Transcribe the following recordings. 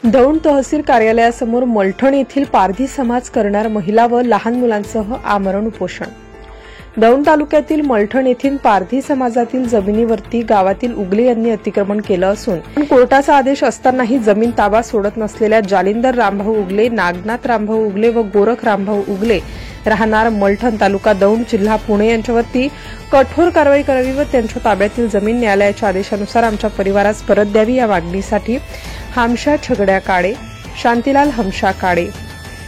दौंड तहसील कार्यालयासमोर मलठण येथील पारधी समाज करणार महिला व लहान मुलांसह आमरण उपोषण। दौंड तालुक्यातील मलठण येथील पारधी समाजातील जमिनीवरती गावातील उगले यांनी अतिक्रमण केलं असून कोर्टाचा आदेश असतानाही जमीन ताबा सोडत नसलेल्या जालिंदर रामभाऊ उगले, नागनाथ रामभाऊ उगले व गोरख रामभाऊ उगले राहणार मलठण तालुका दौंड जिल्हा पुणे यांच्यावरती कठोर कारवाई करावी व त्यांच्या ताब्यातील जमीन न्यायालयाच्या आदेशानुसार आमच्या परिवारास परत द्यावी या मागणीसाठी हमशा छगड्या काळे, शांतीलाल हमशा काळे,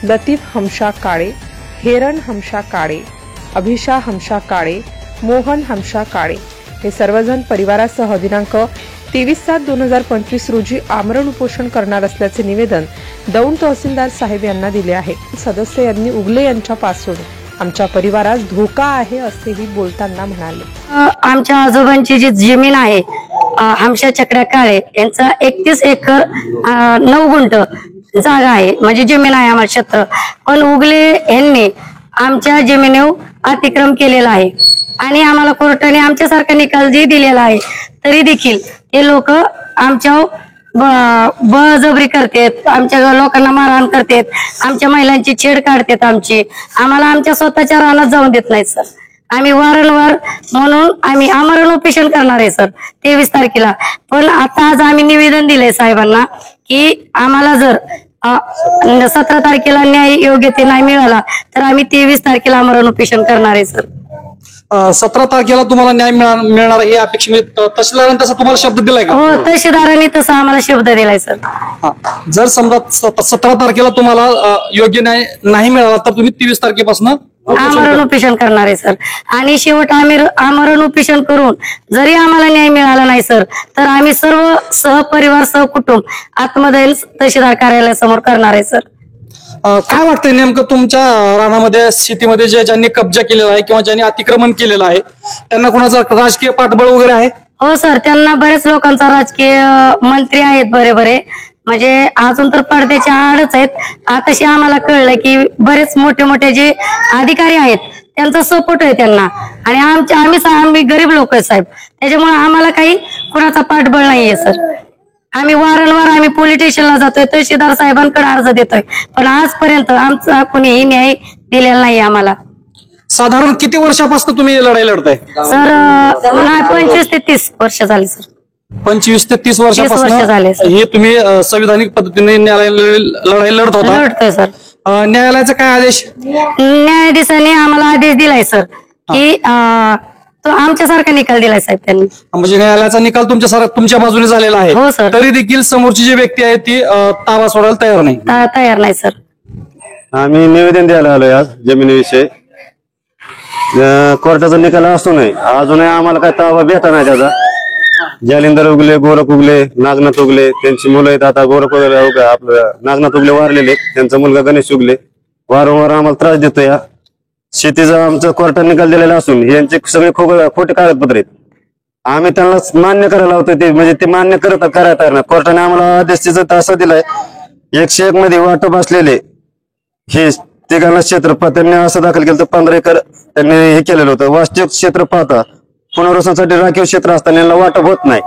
लतीफ हमशा काळे, हेरण हमशा काळे, अभिषा हमशा काळे, मोहन हमशा काळे हे सर्वजण परिवारासह दिनांक 23/7/2025 रोजी आमरण उपोषण करणार असल्याचे निवेदन दौंड तहसीलदार साहेब यांना दिले आहे। सदस्य यांनी उगले यांच्यापासून आमच्या परिवारास धोका आहे असेही बोलताना म्हणाले। आमच्या आजोबांची जी जमीन आहे हमशा छकड्या काळे यांचा 31 एकर 9 गुंठ जागा आहे, म्हणजे जमीन आहे आम्हाला क्षेत्र। पण उगले यांनी आमच्या जमिनीवर अतिक्रम केलेला आहे आणि आम्हाला कोर्टाने आमच्यासारखा निकाल जे दिलेला आहे तरी देखील हे लोक आमच्या बळजबरी करतात, आमच्या लोकांना मारहाण करतात, आमच्या महिलांची छेड काढतात, आम्हाला आमच्या स्वतःच्या रानात जाऊन देत नाहीत सर। आम्ही वारंवार म्हणून आम्ही आमरण उपोषण करणार आहे सर 23 तारखेला। पण आता आज आम्ही निवेदन दिलंय साहेबांना की आम्हाला जर 17 तारखेला न्याय योग्य ते नाही मिळाला तर आम्ही 23 तारखेला आमरण उपोषण करणार आहे सर। 17 तारखेला तुम्हाला न्याय मिळणार हे अपेक्षित तहसीलदारांनी तसा तुम्हाला शब्द दिलाय का? हो, तहसीलदारांनी तसा आम्हाला शब्द दिलाय सर। जर समजा 17 तारखेला तुम्हाला योग्य न्याय नाही मिळाला तर तुम्ही 23 तारखेपासून आमरण उपोषण करणार आहे सर। आणि शेवट आम्ही आमरण उपोषण करून जरी आम्हाला न्याय मिळाला नाही सर तर आम्ही सर्व सहपरिवार सहकुटुंब आत्मदहन तहसीलदार कार्यालयासमोर करणार आहे सर। काय वाटतंय नेमकं तुमच्या रानामध्ये शेतीमध्ये ज्यांनी कब्जा केलेला आहे किंवा ज्यांनी अतिक्रमण केलेलं आहे त्यांना कोणाचा राजकीय पाठबळ वगैरे आहे? हो सर, त्यांना बरेच लोकांचा राजकीय मंत्री आहेत बरे म्हणजे अजून तर पडद्याच्या आडच आहेत। आताशी आम्हाला कळलं की बरेच मोठे जे अधिकारी आहेत त्यांचा सपोर्ट आहे त्यांना आणि आम्ही गरीब लोक आहेत साहेब, त्याच्यामुळे आम्हाला काही कुणाचा पाठबळ नाहीये सर। आम्ही वारंवार पोलीस स्टेशनला जातोय, तहसीलदार साहेबांकडे अर्ज देतोय, पण आजपर्यंत आमचा कोणीही न्याय दिलेला नाही आम्हाला। साधारण किती वर्षापासून तुम्ही लढाई लढताय? सर 25 ते 30 वर्ष झाली सर। 25 ते 30 वर्षापासून हे तुम्ही संविधानिक पद्धतीने लढाई लढत होता? लढतोय सर। न्यायालयाचा काय आदेश? न्यायाधीशाने आम्हाला आदेश दिलाय सर की तो आमच्यासारखा निकाल दिलाय साहेब त्यांनी। म्हणजे न्यायालयाचा निकाल तुमच्या बाजूने झालेला आहे? हो सर। तरी देखील समोरची जी व्यक्ती आहे ती ताबा सोडायला तयार नाही सर। आम्ही निवेदन द्यायला आलोय आज जमिनीविषयी। कोर्टाचा निकाल असतो नाही अजूनही आम्हाला काय ताबा भेटा नाही त्याचा। जालिंदर उगले, गोरख उगले, नागनाथ उगले त्यांची मुलं आहेत। आता गोरख उगले आपलं नागनाथ उगले वारलेले, त्यांचा मुलगा गणेश उगले वारंवार आम्हाला त्रास देतो। या शेतीचा आमचा कोर्टाने निकाल दिलेला असून यांचे सगळे खोटे कागदपत्र आहेत। आम्ही त्यांना मान्य करायला होतो म्हणजे ते मान्य करायला तयार नाही। कोर्टाने आम्हाला आदेश असा दिलाय 101 मध्ये वाटप असलेले हे तिघांना क्षेत्र त्यांनी असं दाखल केलं तर 15 एकर त्यांनी हे केलेलं होतं। वास्तविक क्षेत्र पाहता पुनर्वसनासाठी राखीव क्षेत्र असताना यांना वाटप होत नाही,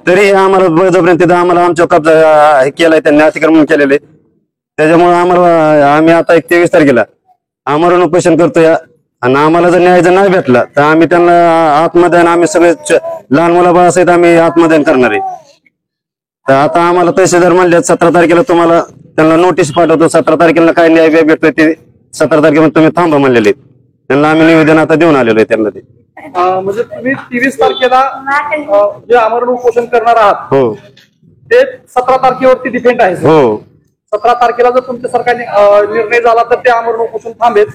तरी आम्हाला बळजबरीने आम्हाला आमच्या कब्जा केलाय, त्यांनी अतिक्रमण केलेले। त्याच्यामुळे आम्ही आता 23 तारखेला आमरण उपोषण करतोय आणि आम्हाला जर न्याय नाही भेटला तर आम्ही त्यांना आत्मदहन आम्ही सगळे लहान मुलाबाळासहित आम्ही आत्मदहन करणार आहे। तर आता आम्हाला तहसीलदार म्हणले 17 तारखेला तुम्हाला त्यांना नोटीस पाठवतो, 17 तारखेला काय न्याय भेटतोय ते 17 तारखेला तुम्ही थांबा म्हणलेले। त्यांना आम्ही निवेदन आता देऊन आलेलो आहे त्यांना ते। म्हणजे तुम्ही 23 तारखेला जे आमरण उपोषण करणार आहात हो ते 17 तारखेवरती डिपेंड आहे? हो। 17 तारखेला जर तुमच्या सरकारने निर्णय झाला तर ते आमरण उपोषण थांबेल,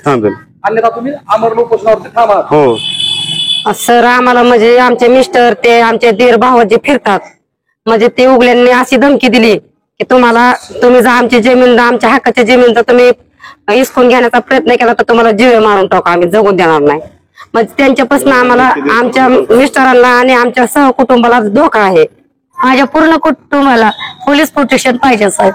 अन्यथा तुम्ही आमरण उपोषणावरती थांबा? हो सर। आम्हाला म्हणजे आमचे मिस्टर ते आमचे दीर भाव जे फिरतात म्हणजे ते उगल्यांनी अशी धमकी दिली की तुम्ही जर आमची जमीन आमच्या हक्काची जमीन जर तुम्ही हिसकून घेण्याचा प्रयत्न केला तर तुम्हाला जीवे मारून टाकू, आम्ही जगू देणार नाही। म्हणजे त्यांच्यापासून आम्हाला आमच्या मिस्टरांना आणि आमच्या सहकुटुंबाला धोका आहे। माझ्या पूर्ण कुटुंबाला पोलीस प्रोटेक्शन पाहिजे साहेब।